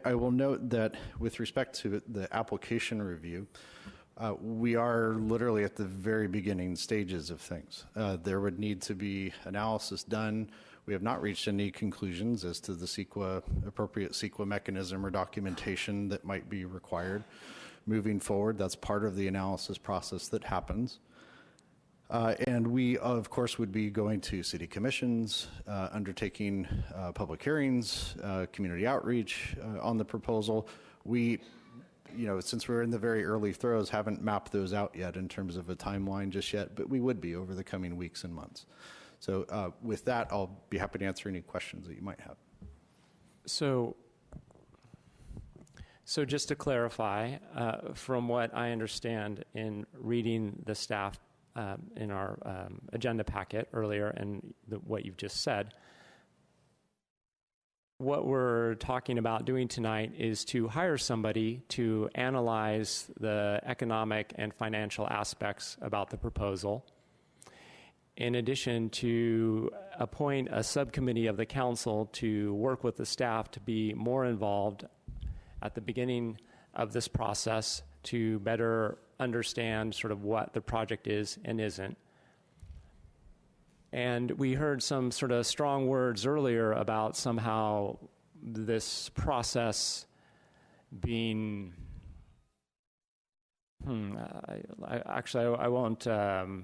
I will note that with respect to the application review, we are literally at the very beginning stages of things. There would need to be analysis done. We have not reached any conclusions as to the appropriate CEQA mechanism or documentation that might be required moving forward. That's part of the analysis process that happens. And we, of course, would be going to city commissions, undertaking public hearings, community outreach on the proposal. We, since we're in the very early throes, haven't mapped those out yet in terms of a timeline just yet, but we would be over the coming weeks and months. So with that, I'll be happy to answer any questions that you might have. So just to clarify, from what I understand in reading the staff in our agenda packet earlier and what you've just said, what we're talking about doing tonight is to hire somebody to analyze the economic and financial aspects about the proposal, in addition to appoint a subcommittee of the council to work with the staff to be more involved at the beginning of this process to better understand sort of what the project is and isn't. And we heard some sort of strong words earlier about somehow this process being, I won't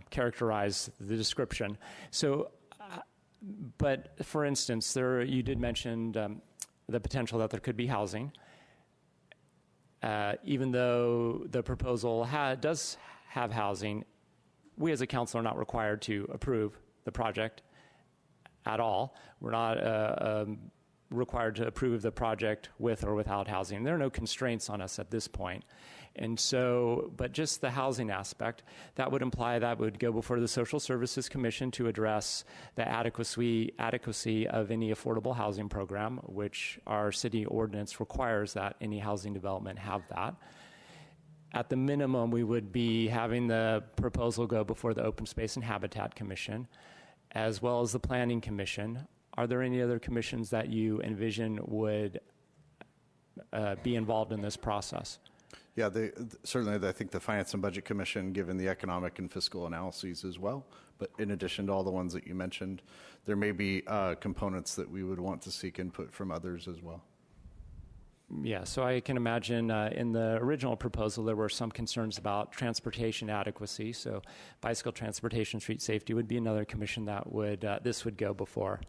characterize the description. So, but for instance, you did mention the potential that there could be housing. Even though the proposal does have housing, we as a council are not required to approve the project at all. We're not required to approve the project with or without housing. There are no constraints on us at this point. And so, but just the housing aspect, that would imply that would go before the Social Services Commission to address the adequacy of any affordable housing program, which our city ordinance requires that any housing development have that. At the minimum, we would be having the proposal go before the Open Space and Habitat Commission, as well as the Planning Commission. Are there any other commissions that you envision would be involved in this process? Yeah, certainly I think the Finance and Budget Commission, given the economic and fiscal analyses as well. But in addition to all the ones that you mentioned, there may be components that we would want to seek input from others as well. Yeah, so I can imagine in the original proposal there were some concerns about transportation adequacy. So bicycle transportation, street safety would be another commission that this would go before.